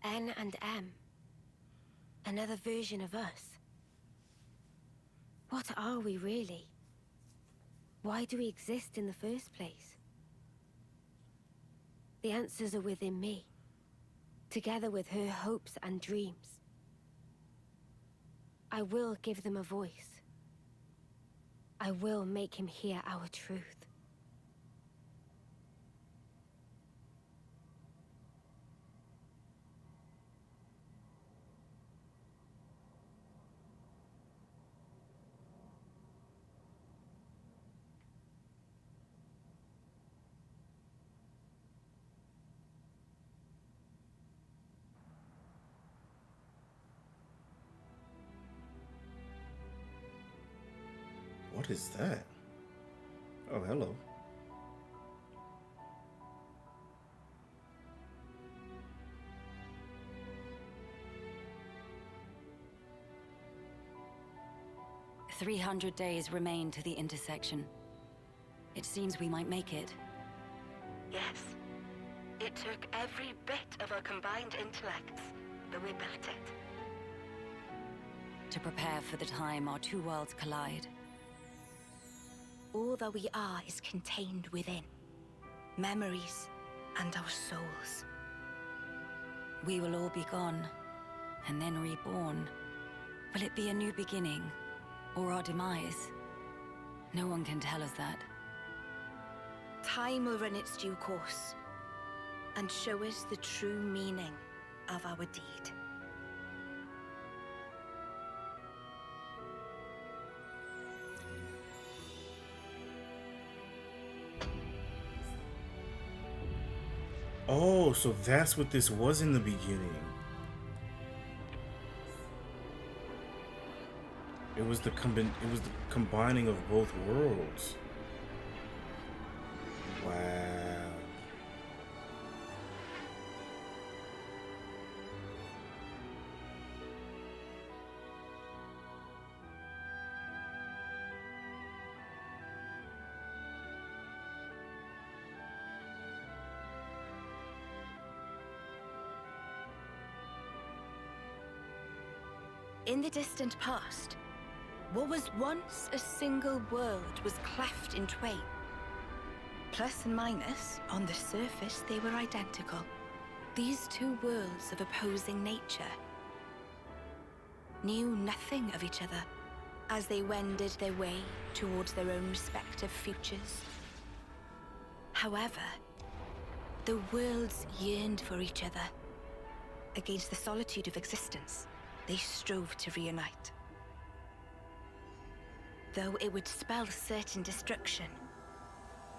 N and M. Another version of us. What are we really? Why do we exist in the first place? The answers are within me, together with her hopes and dreams. I will give them a voice. I will make him hear our truth. What is that? Oh, hello. "300 days remain to the intersection. It seems we might make it." Yes. It took every bit of our combined intellects, but we built it. To prepare for the time our two worlds collide. All that we are is contained within. Memories and our souls. We will all be gone, and then reborn. Will it be a new beginning, or our demise? No one can tell us that. Time will run its due course, and show us the true meaning of our deed. Oh, so that's what this was in the beginning. It was the combining of both worlds. Wow. In the distant past, what was once a single world was cleft in twain. Plus and minus, on the surface, they were identical. These two worlds of opposing nature knew nothing of each other as they wended their way towards their own respective futures. However, the worlds yearned for each other. Against the solitude of existence, they strove to reunite. Though it would spell certain destruction,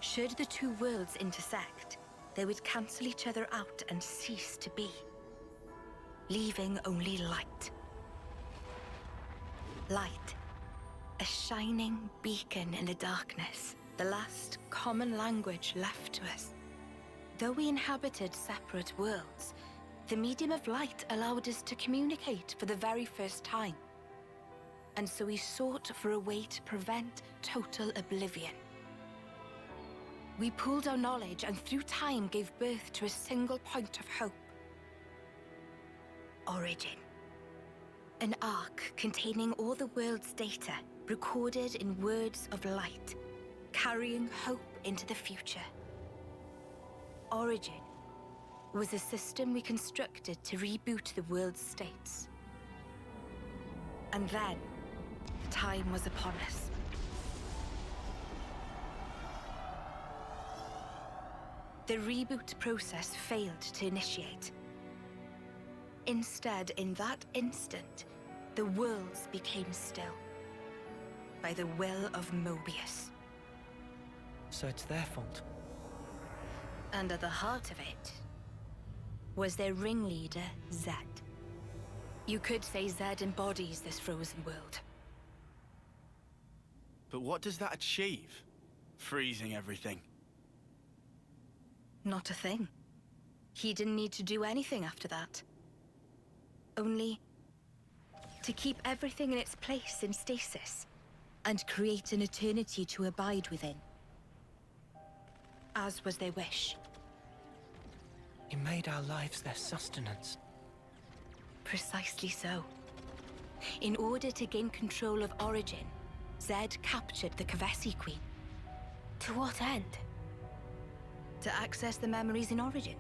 should the two worlds intersect, they would cancel each other out and cease to be, leaving only light. Light, a shining beacon in the darkness, the last common language left to us. Though we inhabited separate worlds, the medium of light allowed us to communicate for the very first time. And so we sought for a way to prevent total oblivion. We pooled our knowledge and through time gave birth to a single point of hope. Origin. An arc containing all the world's data, recorded in words of light, carrying hope into the future. Origin was a system we constructed to reboot the world's states. And then, time was upon us. The reboot process failed to initiate. Instead, in that instant, the worlds became still. By the will of Mobius. So it's their fault. And at the heart of it was their ringleader, Zed. You could say Zed embodies this frozen world. But what does that achieve? Freezing everything. Not a thing. He didn't need to do anything after that. Only to keep everything in its place in stasis and create an eternity to abide within. As was their wish. He made our lives their sustenance. Precisely so. In order to gain control of Origin, Zed captured the Kavesi Queen. To what end? To access the memories in Origin,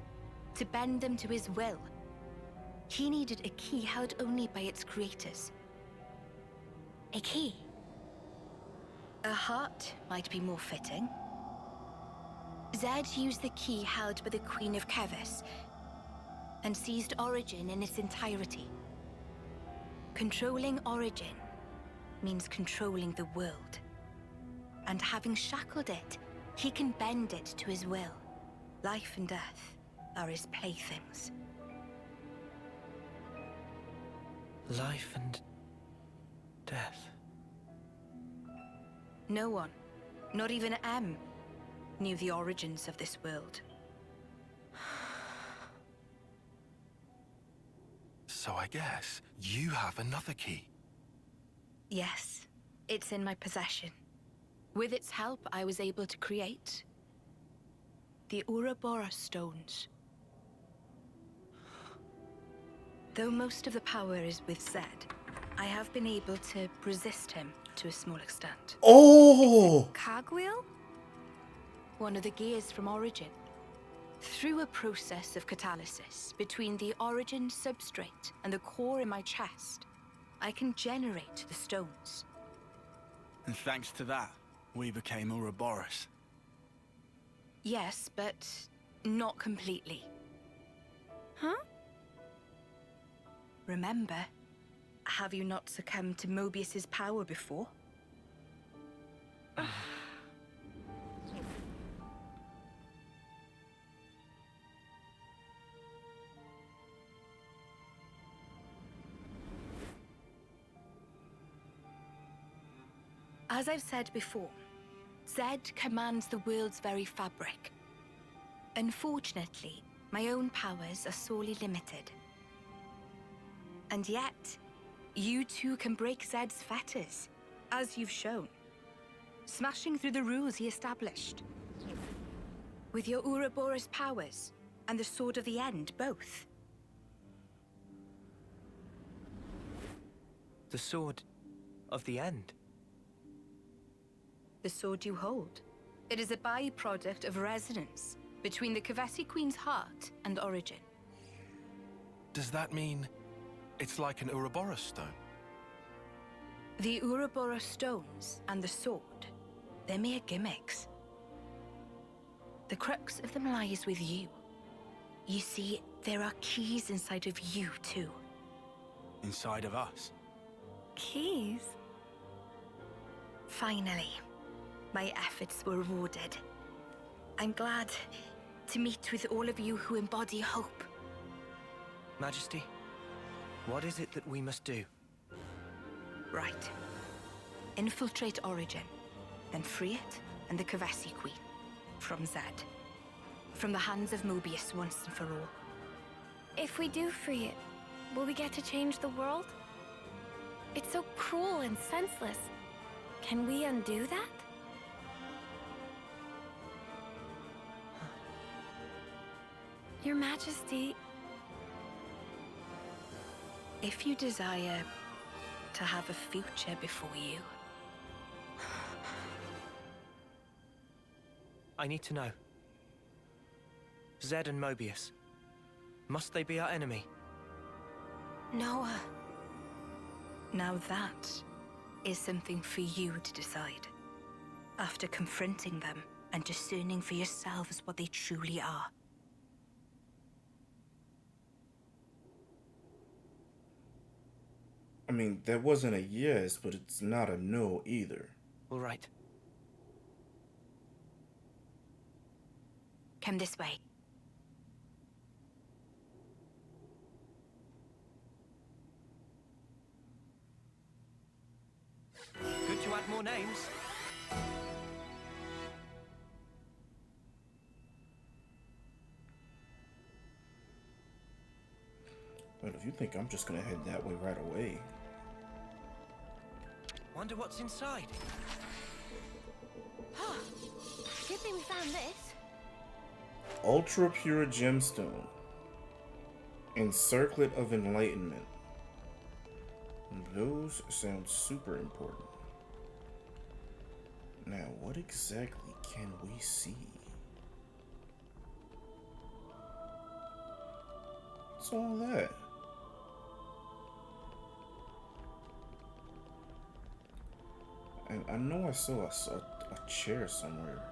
to bend them to his will. He needed a key held only by its creators. A key? A heart might be more fitting. Zed used the key held by the Queen of Kevis and seized Origin in its entirety. Controlling Origin means controlling the world. And having shackled it, he can bend it to his will. Life and death are his playthings. Life and death. No one, not even M, knew the origins of this world. So I guess you have another key. Yes, it's in my possession. With its help, I was able to create the Ouroboros stones. Though most of the power is with Zed, I have been able to resist him to a small extent. Oh! Cogwheel? One of the gears from Origin. Through a process of catalysis between the Origin substrate and the core in my chest, I can generate the stones. And thanks to that, we became Ouroboros. Yes, but not completely. Huh? Remember, have you not succumbed to Mobius's power before? As I've said before, Zed commands the world's very fabric. Unfortunately, my own powers are sorely limited. And yet, you too can break Zed's fetters, as you've shown. Smashing through the rules he established. With your Ouroboros powers, and the Sword of the End, both. The Sword of the End. The sword you hold. It is a byproduct of resonance between the Kavesi Queen's heart and Origin. Does that mean it's like an Ouroboros stone? The Ouroboros stones and the sword, they're mere gimmicks. The crux of them lies with you. You see, there are keys inside of you too. Inside of us. Keys? Finally, my efforts were rewarded. I'm glad to meet with all of you who embody hope. Majesty, what is it that we must do? Right. Infiltrate Origin, then free it and the Kavesi Queen from Zed. From the hands of Mobius once and for all. If we do free it, will we get to change the world? It's so cruel and senseless. Can we undo that? Your Majesty... If you desire to have a future before you, I need to know. Zed and Mobius. Must they be our enemy? Noah. Now that is something for you to decide. After confronting them and discerning for yourselves what they truly are. I mean, that wasn't a yes, but it's not a no either. All right. Come this way. Good to add more names. But if you think I'm just gonna head that way right away. Wonder what's inside. Good thing we found this. Ultra pure gemstone. Encirclet of enlightenment. Those sound super important. Now, what exactly can we see? What's all that? I know I saw a chair somewhere.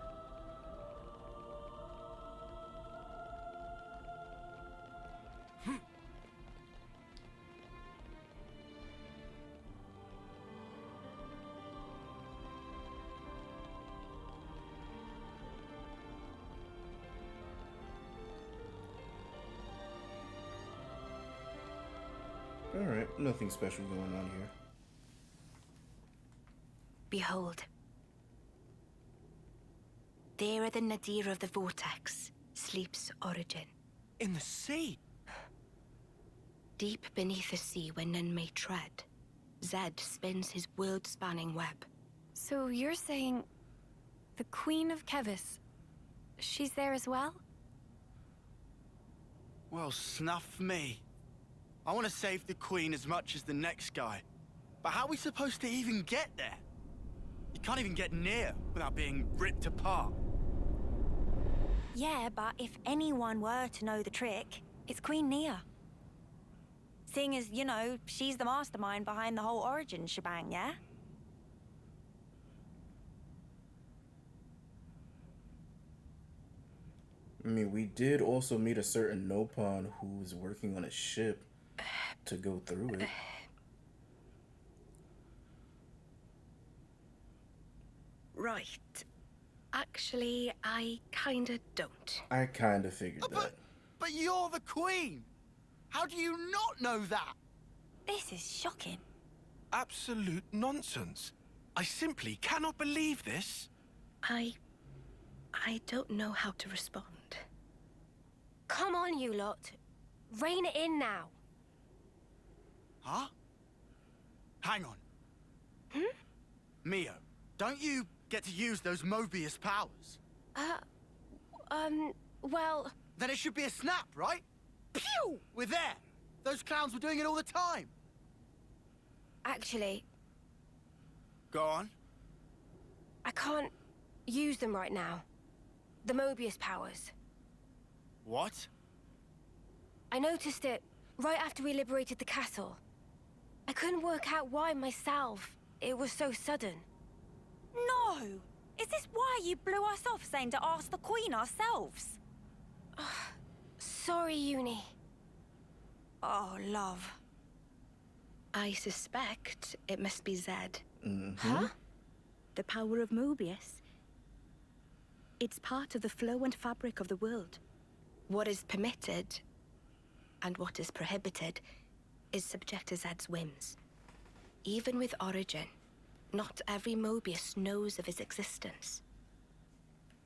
Alright, nothing special going on here. Behold. There at the nadir of the vortex sleeps Origin. In the sea? Deep beneath the sea where none may tread, Zed spins his world-spanning web. So you're saying the Queen of Kevis, she's there as well? Well, snuff me. I want to save the Queen as much as the next guy. But how are we supposed to even get there? You can't even get near without being ripped apart. Yeah, but if anyone were to know the trick, it's Queen Nia. Seeing as, you know, she's the mastermind behind the whole Origin shebang, yeah? I mean, we did also meet a certain Nopon who was working on a ship to go through it. Right. Actually, I kinda don't. I kinda figured that. But you're the Queen! How do you not know that? This is shocking. Absolute nonsense. I simply cannot believe this. I don't know how to respond. Come on, you lot. Rein it in now. Huh? Hang on. Mio, don't you get to use those Mobius powers? Well... Then it should be a snap, right? Pew! We're there! Those clowns were doing it all the time! Actually, Go on. I can't use them right now. The Mobius powers. What? I noticed it right after we liberated the castle. I couldn't work out why myself. It was so sudden. No! Is this why you blew us off saying to ask the Queen ourselves? Sorry, Uni. Oh, love. I suspect it must be Zed. Huh? The power of Mobius. It's part of the flow and fabric of the world. What is permitted and what is prohibited is subject to Zed's whims. Even with Origin, not every Mobius knows of his existence.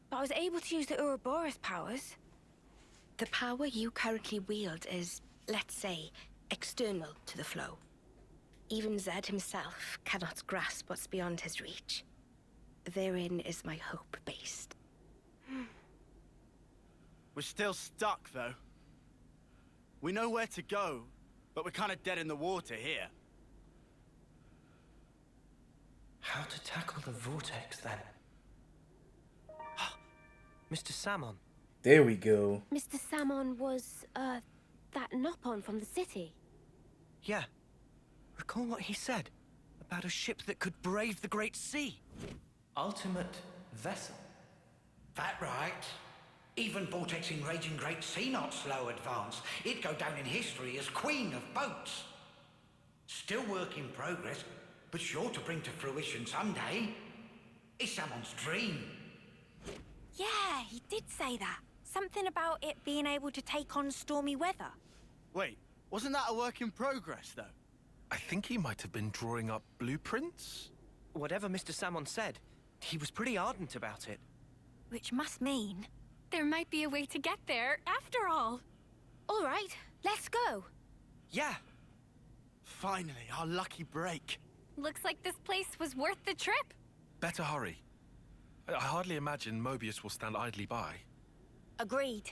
But I was able to use the Ouroboros powers. The power you currently wield is, let's say, external to the flow. Even Zed himself cannot grasp what's beyond his reach. Therein is my hope based. We're still stuck, though. We know where to go, but we're kind of dead in the water here. How to tackle the vortex, then? Mr. Samon. There we go. Mr. Samon was, that Nopon from the city. Yeah. Recall what he said about a ship that could brave the Great Sea. Ultimate vessel. That right. Even vortexing raging great sea not slow advance. It'd go down in history as queen of boats. Still work in progress, but sure to bring to fruition someday. It's someone's dream. Yeah, he did say that. Something about it being able to take on stormy weather. Wait, wasn't that a work in progress, though? I think he might have been drawing up blueprints. Whatever Mr. Samon said, he was pretty ardent about it. Which must mean... There might be a way to get there, after all. All right, let's go. Yeah. Finally, our lucky break. Looks like this place was worth the trip. Better hurry. I hardly imagine Mobius will stand idly by. Agreed.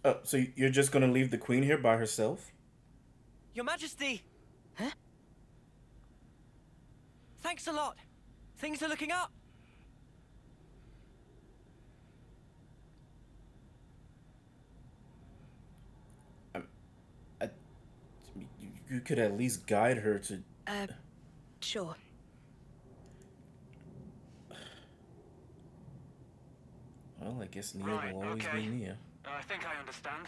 Oh, so you're just gonna leave the queen here by herself? Your Majesty! Huh? Thanks a lot. Things are looking up. I, you could at least guide her to. Sure. Well, I guess Nia Right, will always okay. be Nia. I think I understand.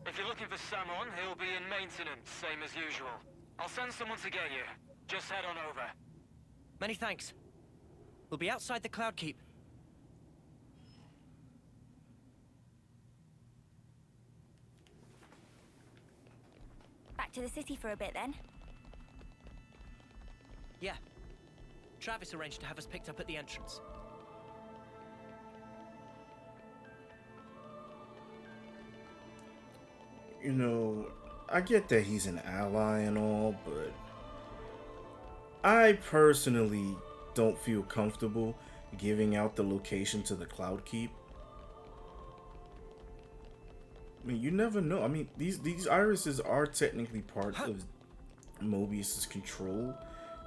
If you're looking for Samon, he'll be in maintenance, same as usual. I'll send someone to get you. Just head on over. Many thanks. We'll be outside the Cloud Keep. Back to the city for a bit then. Yeah. Travis arranged to have us picked up at the entrance. You know, I get that he's an ally and all, but I personally don't feel comfortable giving out the location to the Cloud Keep. I mean, you never know. I mean, these irises are technically part of Mobius's control.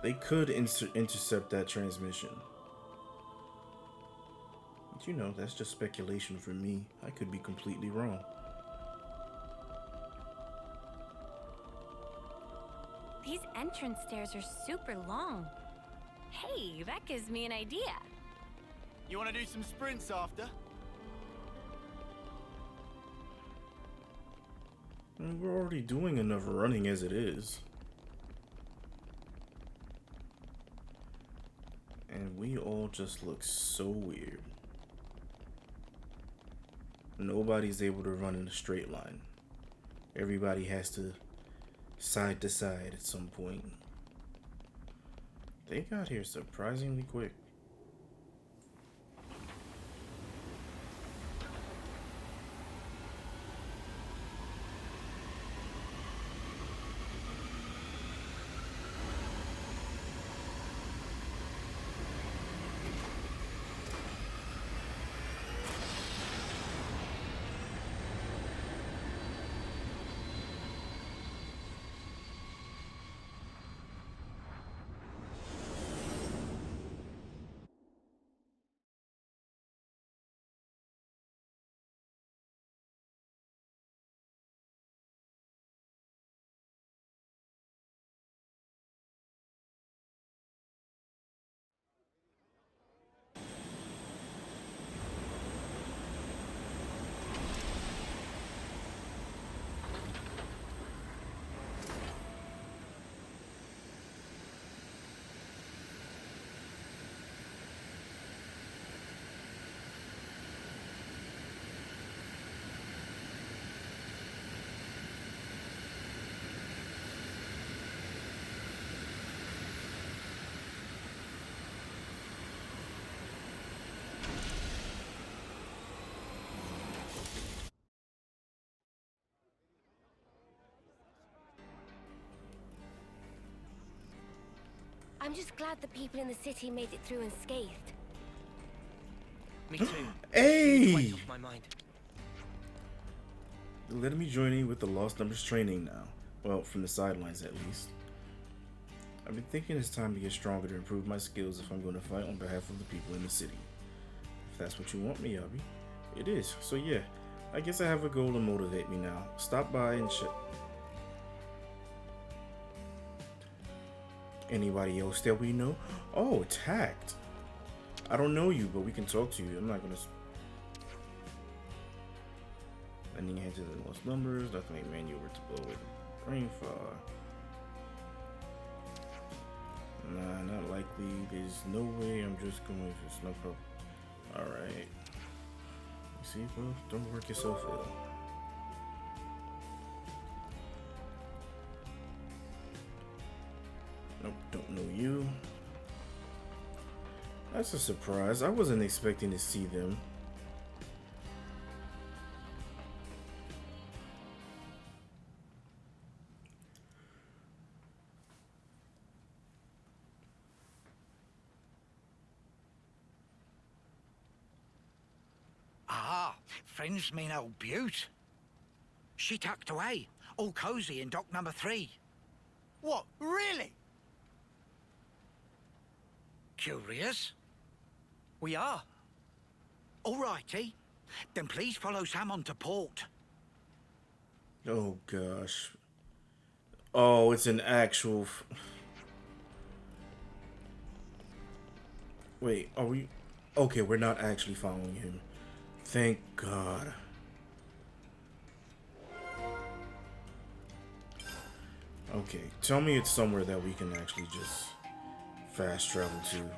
They could intercept that transmission. But you know, that's just speculation for me. I could be completely wrong. These entrance stairs are super long. Hey, that gives me an idea. You want to do some sprints after? We're already doing enough running as it is. And we all just look so weird. Nobody's able to run in a straight line. Everybody has to side to side at some point. They got here surprisingly quick. I'm just glad the people in the city made it through unscathed. Me too. Hey! Weight off my mind. Let me join in with the Lost Numbers training now. Well, from the sidelines at least. I've been thinking it's time to get stronger to improve my skills if I'm going to fight on behalf of the people in the city. If that's what you want, Miyabi, it is. So yeah, I guess I have a goal to motivate me now. Stop by and shit. Anybody else that we know? Oh, Tact. I don't know you, but we can talk to you. I'm not gonna. Lending hand to the Lost Numbers. Nothing like manual to blow away the rainfall. Nah, not likely. There's no way. I'm just going for snow problem. Alright. See, well, don't work yourself ill. Nope, don't know you. That's a surprise. I wasn't expecting to see them. Ah, friends mean old Butte. She tucked away, All cozy in dock number 3. What, really? Curious? We are. All righty. Then please follow Sam on to port. Oh gosh. Oh, it's an actual. Wait, are we? Okay, we're not actually following him. Thank God. Okay, tell me it's somewhere that we can actually just fast travel to.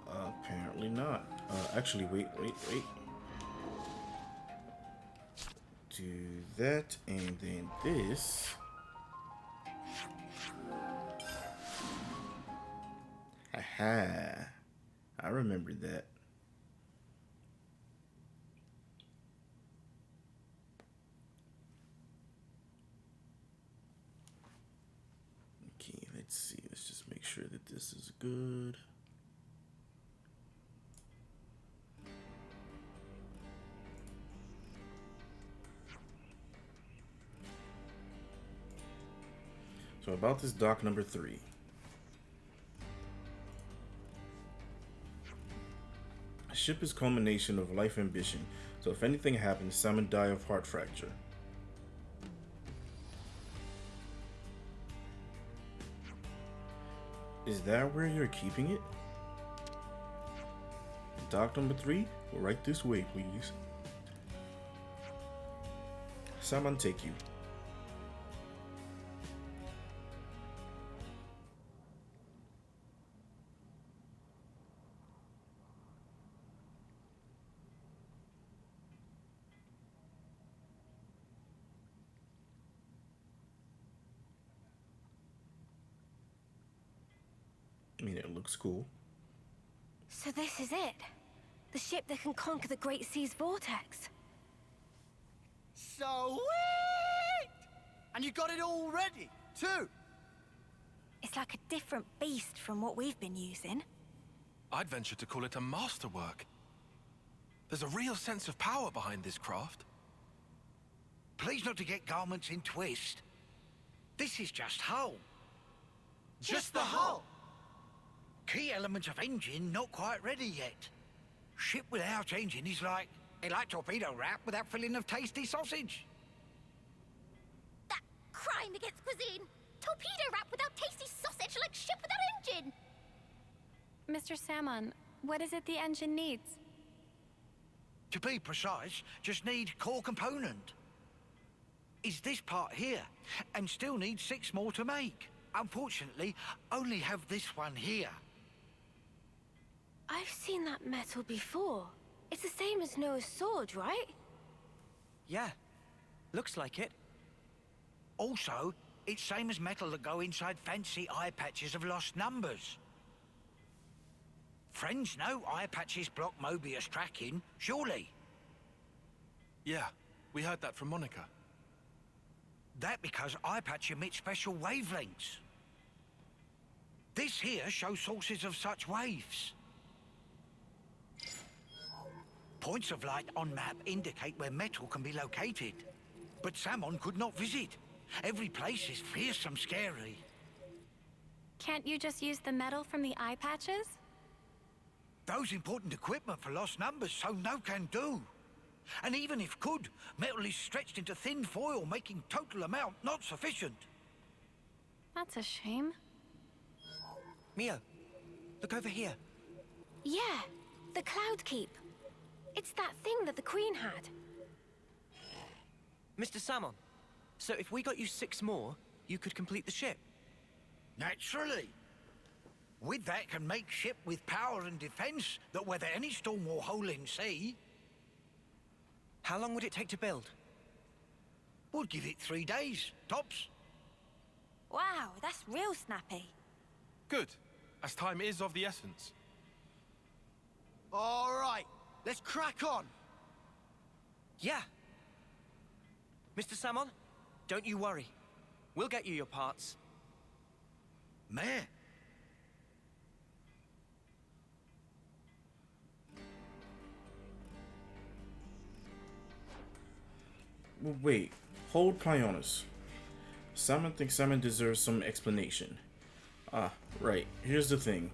Apparently not. Actually, wait. Do that, and then this. Aha. I remember that. Okay, let's see. Let's just make sure that this is good. So about this dock number 3. A ship is culmination of life ambition. So if anything happens, Salmon die of heart fracture. Is that where you're keeping it? Dock number 3? Well, right this way, please. Salmon take you. I mean, it looks cool. So this is it? The ship that can conquer the Great Sea's vortex? Sweet! And you got it all ready, too? It's like a different beast from what we've been using. I'd venture to call it a masterwork. There's a real sense of power behind this craft. Please not to get garments in twist. This is just hull. Just the hull? Key elements of engine not quite ready yet. Ship without engine is like torpedo wrap without filling of tasty sausage. That crime against cuisine! Torpedo wrap without tasty sausage like ship without engine! Mr. Salmon, what is it the engine needs? To be precise, just need core component. Is this part here, and still need 6 more to make. Unfortunately, only have this one here. I've seen that metal before. It's the same as Noah's sword, right? Yeah. Looks like it. Also, it's same as metal that go inside fancy eye patches of lost numbers. Friends know eye patches block Mobius tracking, surely? Yeah, we heard that from Monica. That because eye patch emits special wavelengths. This here shows sources of such waves. Points of light on map indicate where metal can be located. But Salmon could not visit. Every place is fearsome scary. Can't you just use the metal from the eye patches? Those important equipment for lost numbers, so no can do. And even if could, metal is stretched into thin foil, making total amount not sufficient. That's a shame. Mio, look over here. Yeah, the Cloud Keep. It's that thing that the Queen had. Mr. Salmon, so if we got you 6 more, you could complete the ship? Naturally. With that can make ship with power and defense that weather any storm or hole in sea. How long would it take to build? We'll give it 3 days, tops. Wow, that's real snappy. Good, as time is of the essence. All right, let's crack on. Yeah. Mr. Salmon, don't you worry. We'll get you your parts. Mare. Wait, hold Pioneers. Simon thinks Simon deserves some explanation. Ah, right. Here's the thing.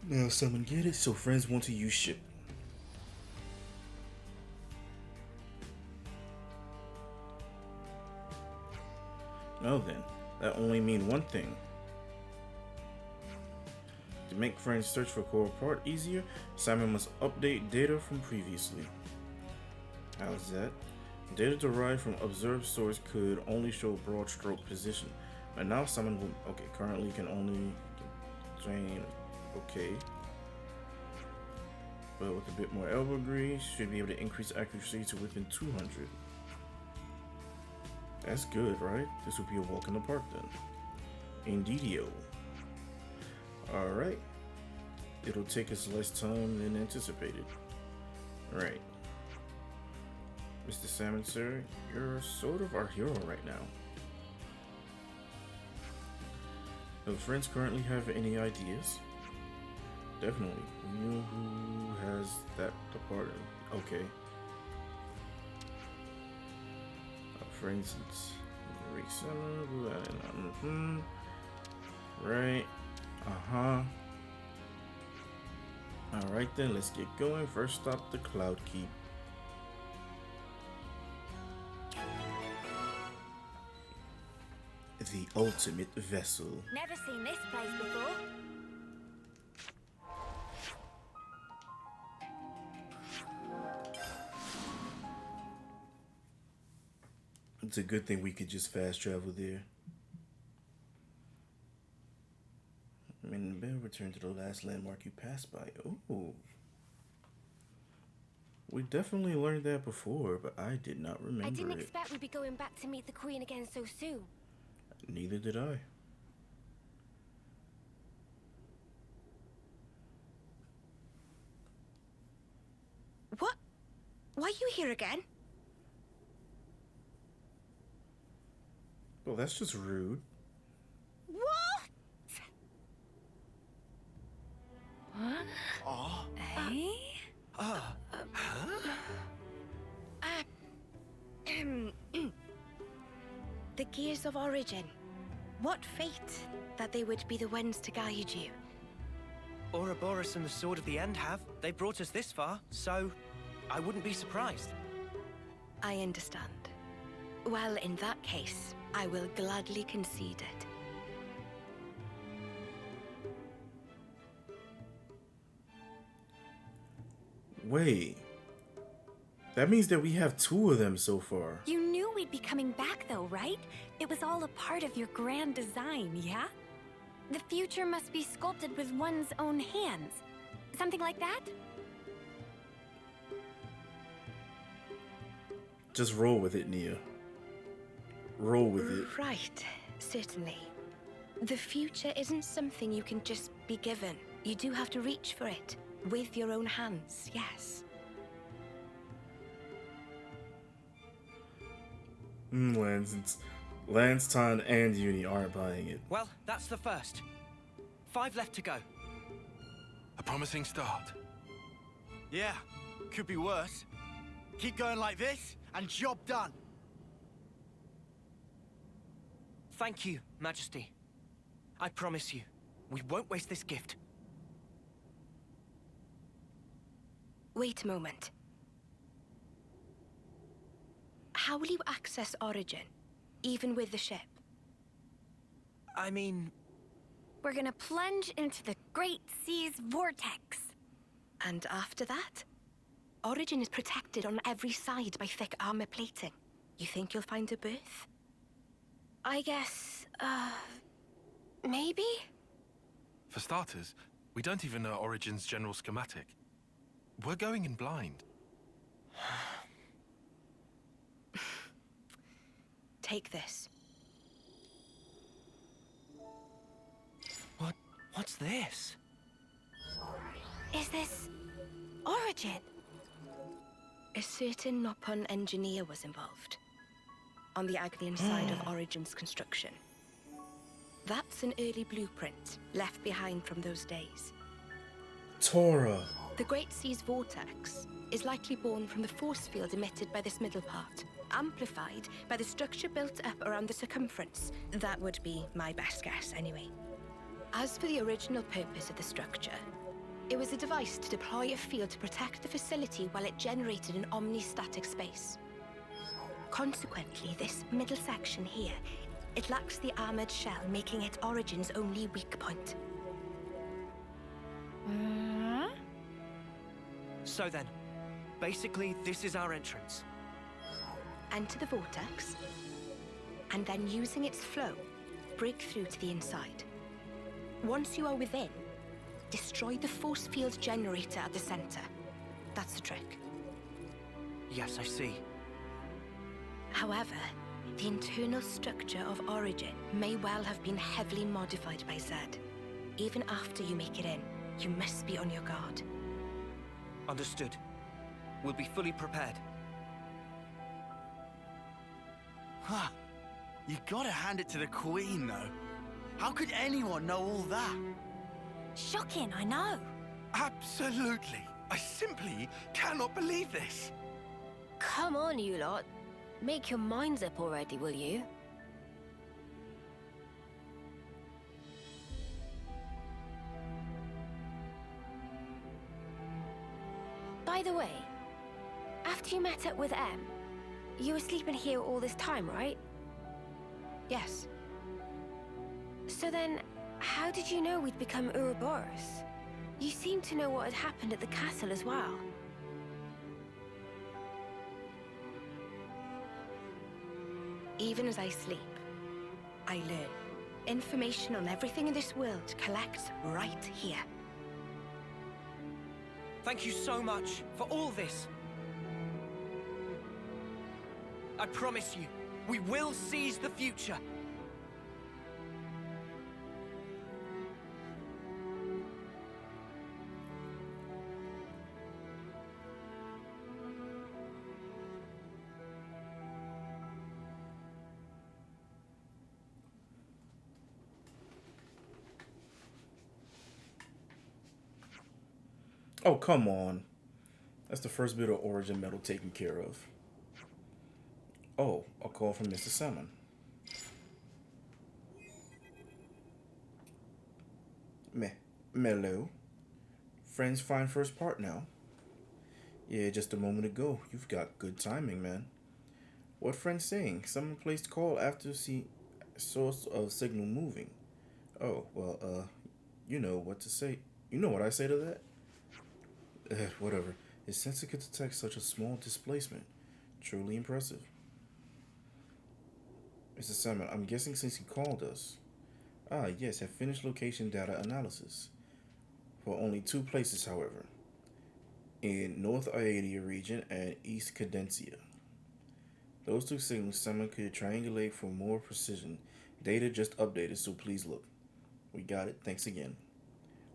Now, Simon, get it? So friends want to use ship. No, then. That only means one thing. To make friends search for core part easier, Simon must update data from previously. How's that? Data derived from observed source could only show broad stroke position, but now Simon will. Okay, currently can only train. Okay, but with a bit more elbow grease, should be able to increase accuracy to within 200. That's good, right? This would be a walk in the park then. Indeedio. Alright. It'll take us less time than anticipated. Right. Mr. Salmon, sir, you're sort of our hero right now. Do friends currently have any ideas? Definitely. We know who has that department. Okay. For instance, right. Alright then, let's get going. First stop, the Cloud Keep. The ultimate vessel. Never seen this place before. It's a good thing we could just fast travel there. And then return to the last landmark you passed by. Oh. We definitely learned that before, but I did not remember it. I didn't expect we'd be going back to meet the Queen again so soon. Neither did I. What? Why are you here again? Well, that's just rude. What? Oh. Hey? The Gears of Origin. What fate that they would be the ones to guide you. Ouroboros and the Sword of the End have. They brought us this far, so I wouldn't be surprised. I understand. Well, in that case, I will gladly concede it. Wait. That means that we have two of them so far. You knew we'd be coming back though, right? It was all a part of your grand design, yeah? The future must be sculpted with one's own hands. Something like that? Just roll with it, Nia. Roll with it. Right, certainly. The future isn't something you can just be given. You do have to reach for it. With your own hands, yes. Lance, Ton, and Uni aren't buying it. Well, that's the first. 5 left to go. A promising start. Yeah, could be worse. Keep going like this, and job done. Thank you, Majesty. I promise you, we won't waste this gift. Wait a moment. How will you access Origin, even with the ship? I mean... We're gonna plunge into the Great Sea's vortex. And after that? Origin is protected on every side by thick armor plating. You think you'll find a berth? I guess, maybe? For starters, we don't even know Origin's general schematic. We're going in blind. Take this. What's this? Is this Origin? A certain Nopon engineer was involved. On the Agnian side of Origin's construction. That's an early blueprint left behind from those days. Tora. The Great Sea's vortex is likely born from the force field emitted by this middle part, amplified by the structure built up around the circumference. That would be my best guess, anyway. As for the original purpose of the structure, it was a device to deploy a field to protect the facility while it generated an omnistatic space. Consequently, this middle section here, it lacks the armored shell, making it Origin's only weak point. So then, basically, this is our entrance. Enter the vortex, and then using its flow, break through to the inside. Once you are within, destroy the force field generator at the center. That's the trick. Yes, I see. However, the internal structure of Origin may well have been heavily modified by Zed. Even after you make it in, you must be on your guard. Understood. We'll be fully prepared. Huh. You gotta hand it to the Queen, though. How could anyone know all that? Shocking, I know. Absolutely. I simply cannot believe this. Come on, you lot. Make your minds up already, will you? By the way, after you met up with M, you were sleeping here all this time, right? Yes. So then, how did you know we'd become Ouroboros? You seem to know what had happened at the castle as well. Even as I sleep, I learn. Information on everything in this world collects right here. Thank you so much for all this. I promise you, we will seize the future. Oh, come on. That's the first bit of Origin metal taken care of. Oh, a call from Mr. Salmon. Mellow. Friends find first part now. Yeah, just a moment ago. You've got good timing, man. What friend's saying? Someone placed call after see source of signal moving. Oh, well, you know what to say. You know what I say to that? Whatever. His sensor could detect such a small displacement. Truly impressive. Mr. Salmon, I'm guessing since he called us. Ah, yes, have finished location data analysis. For only 2 places, however. In North Iadia region and East Cadencia. Those 2 signals Salmon could triangulate for more precision. Data just updated, so please look. We got it, thanks again.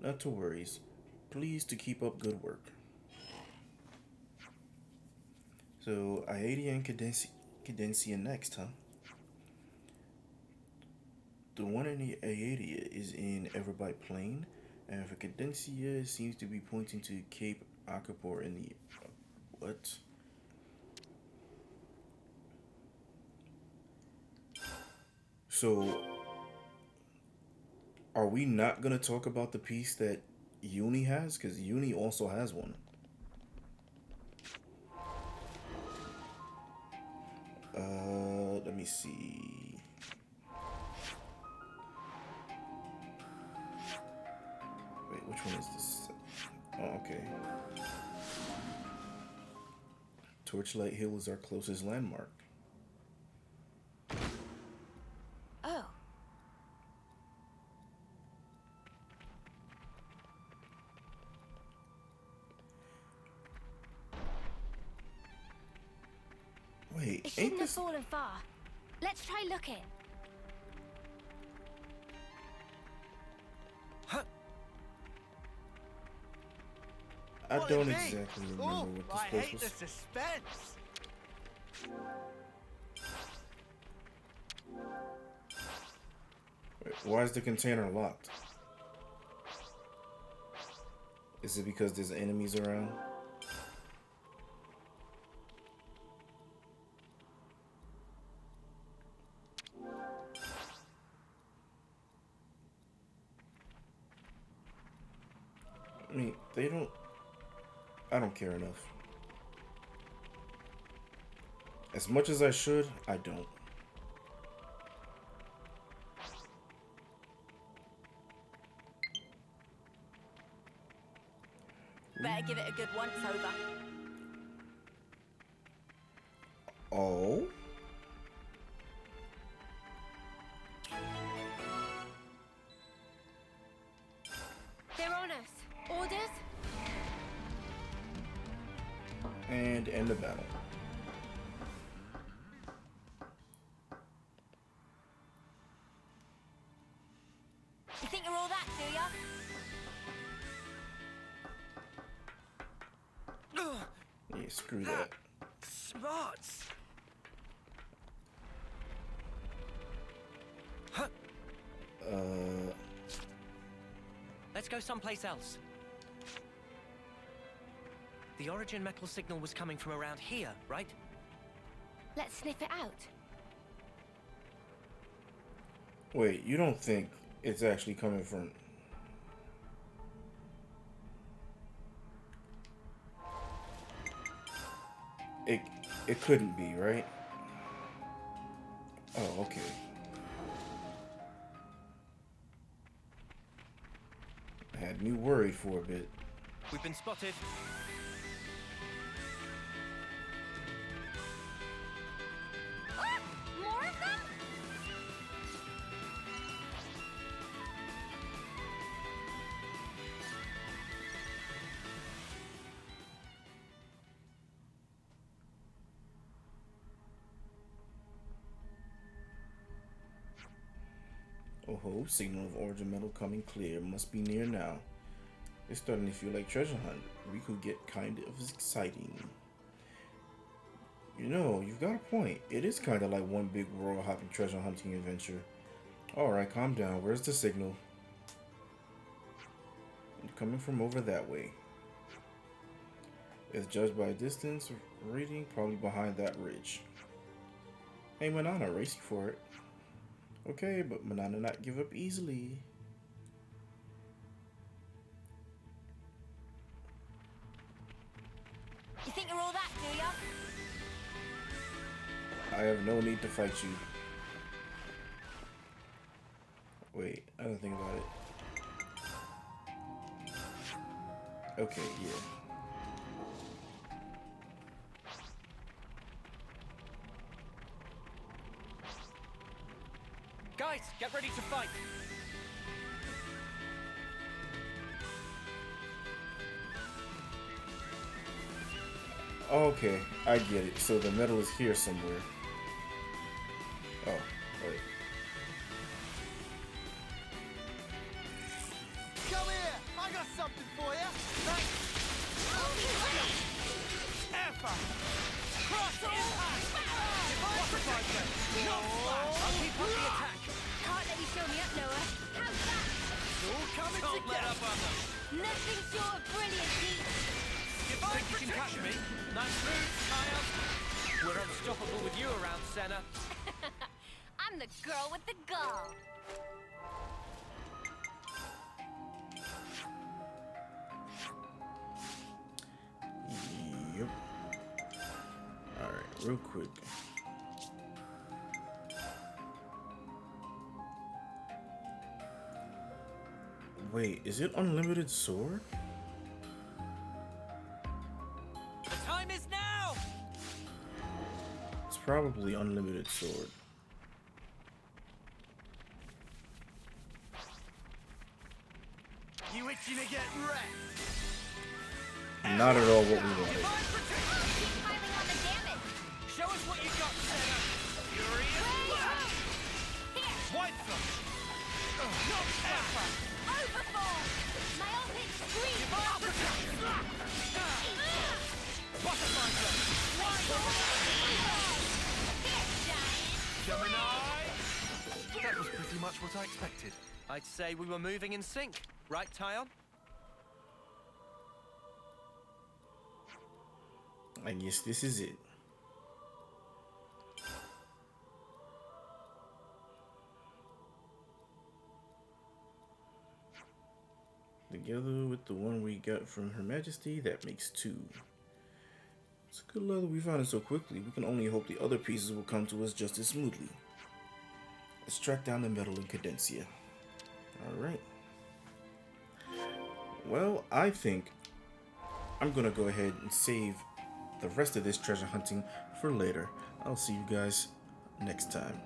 Not to worries. Please to keep up good work. So, Iadia and Cadencia next, huh? The one in the Iadia is in Everbite Plain, and for Cadencia, it seems to be pointing to Cape Acapor in the... what? So, are we not going to talk about the piece that Uni has? Because Uni also has one. Let me see. Wait, which one is this? Oh, okay. Torchlight Hill is our closest landmark. Oh. Wait, It ain't shouldn't have this... fallen far. Let's try looking. I What don't it be? exactly remember Ooh, what I this hate place the was. suspense. Wait, why is the container locked? Is it because there's enemies around? I mean, they don't... I don't care enough. As much as I should, I don't. Better give it a good once over. Oh? They're on us. Orders? And end the battle. You think you're all that, do ya? Yeah, screw that. Smarts. Huh. Let's go someplace else. The origin metal signal was coming from around here, right? Let's sniff it out. Wait, you don't think it's actually coming from... It couldn't be, right? Oh, okay. I had me worried for a bit. We've been spotted. Ah! More of them? Oh ho, signal of origin metal coming clear. Must be near now. It's starting to feel like treasure hunt. We could get kind of exciting. You know, you've got a point. It is kind of like one big world hopping treasure hunting adventure. Alright, calm down. Where's the signal? Coming from over that way. As judged by distance reading, probably behind that ridge. Hey Manana, racing for it. Okay, but Manana not give up easily. You think you're all that, do ya? I have no need to fight you. Wait, I don't think about it. Okay, yeah. Guys, get ready to fight. Okay, I get it. So the metal is here somewhere. Oh, wait. Come here! I got something for you! Effa! Cross impact! Butterfly them! Not flash! I'll keep up the attack. Can't let you show me up, Noah. How's that? It's all coming Don't let together! up on them. Nothing short of brilliant, Pete. Think you can catch me? Nice move, Kyle. We're unstoppable with you around, Senna. I'm the girl with the gall. Yep. Alright, real quick. Wait, is it unlimited sword? The time is now! It's probably unlimited sword. You itching to get wrecked? Not at all what we wanted. Keep piling on the damage. Show us what you got, Senna. Furious White flush. Not Effa. Overfall. My ultimate scream. Butterfly Gemini. That was pretty much what I expected. I'd say we were moving in sync, right, Tyon? I guess this is it. Together with the one we got from Her Majesty, that makes 2. It's a good luck that we found it so quickly. We can only hope the other pieces will come to us just as smoothly. Let's track down the metal in Cadencia. Alright. Well, I think I'm gonna go ahead and save the rest of this treasure hunting for later. I'll see you guys next time.